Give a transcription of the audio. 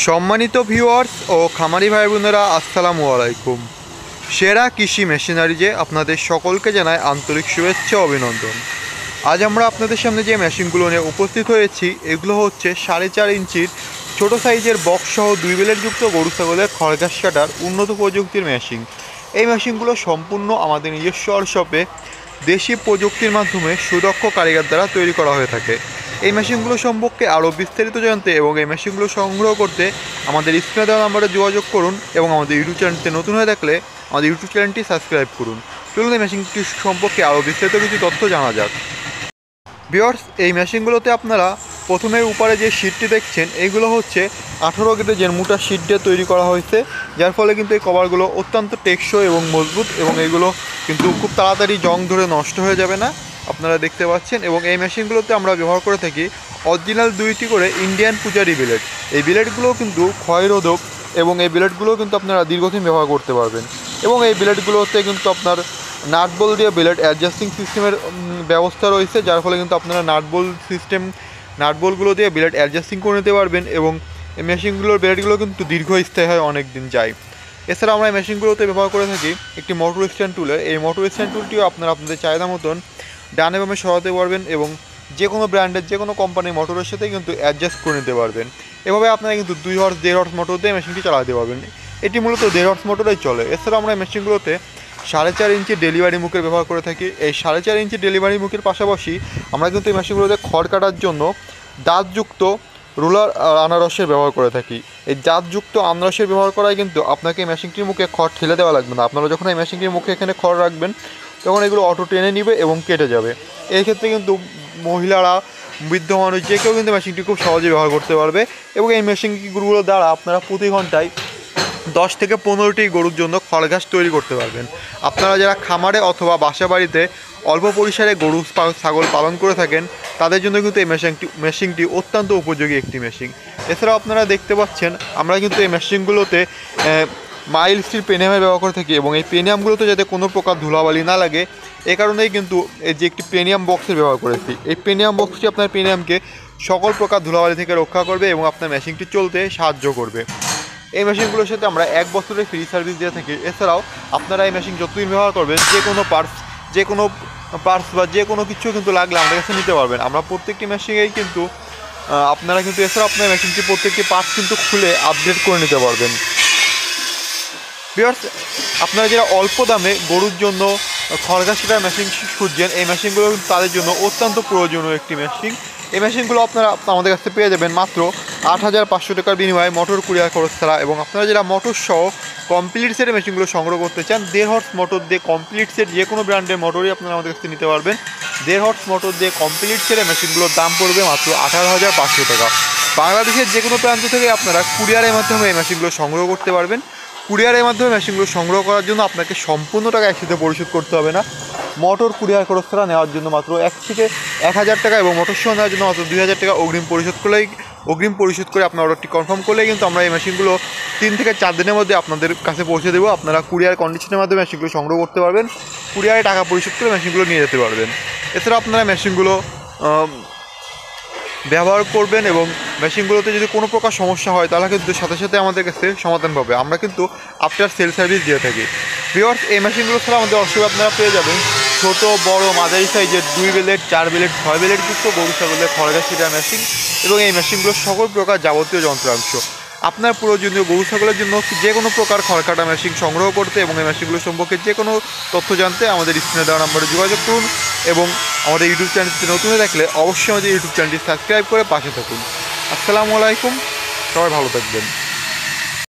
সম্মানিত ভিউয়ার্স ও খামারি ভাই বোনেরা, আসসালামু আলাইকুম। সেরা কৃষি মেশিনারিজে আপনাদের সকলকে জানাই আন্তরিক শুভেচ্ছা ও অভিনন্দন। আজ আমরা আপনাদের সামনে যে মেশিনগুলো নিয়ে উপস্থিত হয়েছি, এগুলো হচ্ছে 4.5 ইঞ্চির ছোটো সাইজের বক্স সহ 2 ব্লেডযুক্ত গরু ছাগলের খড়ঘাস কাটার উন্নত প্রযুক্তির মেশিন। এই মেশিনগুলো সম্পূর্ণ আমাদের নিজস্ব ওয়ার্কশপে দেশি প্রযুক্তির মাধ্যমে সুদক্ষ কারিগর দ্বারা তৈরি করা হয়ে থাকে। এই মেশিনগুলো সম্পর্কে আরও বিস্তারিত জানতে এবং এই মেশিনগুলো সংগ্রহ করতে আমাদের স্ক্রিনে দেওয়া নাম্বারে যোগাযোগ করুন এবং আমাদের ইউটিউব চ্যানেলটি নতুন হয়ে থাকলে আমাদের ইউটিউব চ্যানেলটি সাবস্ক্রাইব করুন। চলুন এই মেশিনটি সম্পর্কে আরও বিস্তারিত কিছু তথ্য জানা যাক। ভিউয়ার্স, এই মেশিনগুলোতে আপনারা প্রথমে উপরে যে শীটটি দেখছেন, এইগুলো হচ্ছে 18 গ্রেডের মোটা শীট দিয়ে তৈরি করা হয়েছে, যার ফলে কিন্তু এই কভারগুলো অত্যন্ত টেকসই এবং মজবুত এবং এইগুলো কিন্তু খুব তাড়াতাড়ি জং ধরে নষ্ট হয়ে যাবে না, আপনারা দেখতে পাচ্ছেন। এবং এই মেশিনগুলোতে আমরা ব্যবহার করে থাকি অরিজিনাল 2টি করে ইন্ডিয়ান পূজারি বিলেট। এই বিলেটগুলোও কিন্তু ক্ষয়রোধক এবং এই বিলেটগুলোও কিন্তু আপনারা দীর্ঘদিন ব্যবহার করতে পারবেন। এবং এই বিলেটগুলোতে কিন্তু আপনার নাটবল দিয়ে বিলেট অ্যাডজাস্টিং সিস্টেমের ব্যবস্থা রয়েছে, যার ফলে কিন্তু আপনারা নাটবলগুলো দিয়ে বিলেট অ্যাডজাস্টিং করে নিতে পারবেন এবং এই মেশিনগুলোর বিলেটগুলো কিন্তু দীর্ঘস্থায়ী হয়, অনেক দিন যায়। এছাড়া আমরা এই মেশিনগুলোতে ব্যবহার করে থাকি একটি মোটর স্ট্যান্ড টুলের। এই মোটর স্ট্যান্ড টুলটিও আপনারা আপনাদের চাহিদা মতন ডানে বামে সরাতে পারবেন এবং যে কোনো ব্র্যান্ডের যে কোনো কোম্পানির মোটরের সাথে কিন্তু অ্যাডজাস্ট করে নিতে পারবেন। এভাবে আপনারা কিন্তু 2 হর্স 1.5 হর্স মোটর দিয়ে মেশিনটি চালাতে পারবেন। এটি মূলত 1.5 হর্স মোটরেই চলে। এছাড়া আমরা এই মেশিনগুলোতে 4.5 ইঞ্চি ডেলিভারি মুখের ব্যবহার করে থাকি। এই 4.5 ইঞ্চি ডেলিভারি মুখের পাশাপাশি আমরা কিন্তু এই মেশিনগুলোতে খড় কাটার জন্য দাঁতযুক্ত রুলার আনারসের ব্যবহার করে থাকি। এই দাঁতযুক্ত আনারসের ব্যবহার করায় কিন্তু আপনাকে মেশিনটির মুখে খড় ঠেলে দেওয়া লাগবে না। আপনারা যখন এই মেশিনটির মুখে এখানে খড় রাখবেন, তখন এগুলো অটো টেনে নিবে এবং কেটে যাবে। এই ক্ষেত্রে কিন্তু মহিলারা, বৃদ্ধ মানুষ, যে কেউ কিন্তু মেশিনটি খুব সহজে ব্যবহার করতে পারবে। এবং এই মেশিনগুলোর দ্বারা আপনারা প্রতি ঘন্টায় 10 থেকে 15টি গরুর জন্য খড়ঘাস তৈরি করতে পারবেন। আপনারা যারা খামারে অথবা বাসা বাড়িতে অল্প পরিসরে গরু ছাগল পালন করে থাকেন, তাদের জন্য কিন্তু এই মেশিনটি অত্যন্ত উপযোগী একটি মেশিন। এছাড়াও আপনারা দেখতে পাচ্ছেন আমরা কিন্তু এই মেশিনগুলোতে মাইল্ড স্টিল পেনিয়ামের ব্যবহার করে থাকি এবং এই পেনিয়ামগুলোতে যাতে কোনো প্রকার ধুলাবালি না লাগে, এ কারণেই কিন্তু এই যে একটি পেনিয়াম বক্সের ব্যবহার করেছি। এই পেনিয়াম বক্সটি আপনার পেনিয়ামকে সকল প্রকার ধুলাবালি থেকে রক্ষা করবে এবং আপনার মেশিনটি চলতে সাহায্য করবে। এই মেশিনগুলোর সাথে আমরা 1 বছরের ফ্রি সার্ভিস দিয়ে থাকি। এছাড়াও আপনারা এই মেশিন যতদিন ব্যবহার করবেন, যে কোনো পার্টস বা যে কোনো কিছু কিন্তু লাগলে আমাদের কাছে নিতে পারবেন। আমরা প্রত্যেকটি মেশিনেই কিন্তু আপনারা কিন্তু এছাড়াও আপনার মেশিনটি প্রত্যেকটি পার্টস কিন্তু খুলে আপডেট করে নিতে পারবেন। ভিউয়ার্স, আপনারা যারা অল্প দামে গরুর জন্য খড়ঘাস কাটার মেশিন খুঁজছেন, এই মেশিনগুলো কিন্তু তাদের জন্য অত্যন্ত প্রয়োজনীয় একটি মেশিন। এই মেশিনগুলো আপনারা আমাদের কাছে পেয়ে যাবেন মাত্র 8,500 টাকার বিনিময়ে মোটর কুরিয়ার খরচ ছাড়া। এবং আপনারা যারা মোটর সহ কমপ্লিট সেটের মেশিনগুলো সংগ্রহ করতে চান, 1.5 হর্স মোটর দিয়ে কমপ্লিট সেট যে কোনো ব্র্যান্ডের মোটরই আপনারা আমাদের কাছে নিতে পারবেন। 1.5 হর্স মোটর দিয়ে কমপ্লিট সেটের মেশিনগুলোর দাম পড়বে মাত্র 18,500 টাকা। বাংলাদেশের যে কোনো প্রান্ত থেকে আপনারা কুরিয়ারের মাধ্যমে এই মেশিনগুলো সংগ্রহ করতে পারবেন। কুরিয়ারের মাধ্যমে মেশিনগুলো সংগ্রহ করার জন্য আপনাকে সম্পূর্ণ টাকা একসাথে পরিশোধ করতে হবে না। মোটর কুরিয়ার খরচ ছাড়া নেওয়ার জন্য মাত্র 1 থেকে 1,000 টাকা এবং মোটর সহ নেওয়ার জন্য মাত্র 2,000 টাকা অগ্রিম পরিশোধ করে আপনার অর্ডারটি কনফার্ম করলেই কিন্তু আমরা এই মেশিনগুলো 3 থেকে 4 দিনের মধ্যে আপনাদের কাছে পৌঁছে দেবো। আপনারা কুরিয়ার কন্ডিশনের মাধ্যমে মেশিনগুলো সংগ্রহ করতে পারবেন, কুরিয়ারে টাকা পরিশোধ করে মেশিনগুলো নিয়ে যেতে পারবেন। এছাড়া আপনারা মেশিনগুলো ব্যবহার করবেন এবং মেশিনগুলোতে যদি কোনো প্রকার সমস্যা হয়, তাহলে কিন্তু সাথে সাথে আমাদের কাছে সমাধান পাবে। আমরা কিন্তু আফটার সেল সার্ভিস দিয়ে থাকি। ভিউয়ার্স, এই মেশিনগুলো ছাড়া আমাদের অসুবিধা আপনারা পেয়ে যাবেন ছোটো বড় মাঝারি সাইজের 2 ব্লেড 4 ব্লেড 6 ব্লেড যুক্ত গরু ছাগলের খড়ঘাস কাটার মেশিন এবং এই মেশিনগুলো সকল প্রকার যাবতীয় যন্ত্রাংশ। আপনার প্রয়োজনীয় গরু ছাগলের জন্য যে কোনো প্রকার খড় কাটা মেশিন সংগ্রহ করতে এবং এই মেশিনগুলো সম্পর্কে যে কোনো তথ্য জানতে আমাদের স্ক্রিনে দেওয়া নাম্বারে যোগাযোগ করুন এবং আমাদের ইউটিউব চ্যানেলটি নতুন হয়ে থাকলে অবশ্যই আমাদের ইউটিউব চ্যানেলটি সাবস্ক্রাইব করে পাশে থাকুন। আসসালামু আলাইকুম, সবাই ভালো থাকবেন।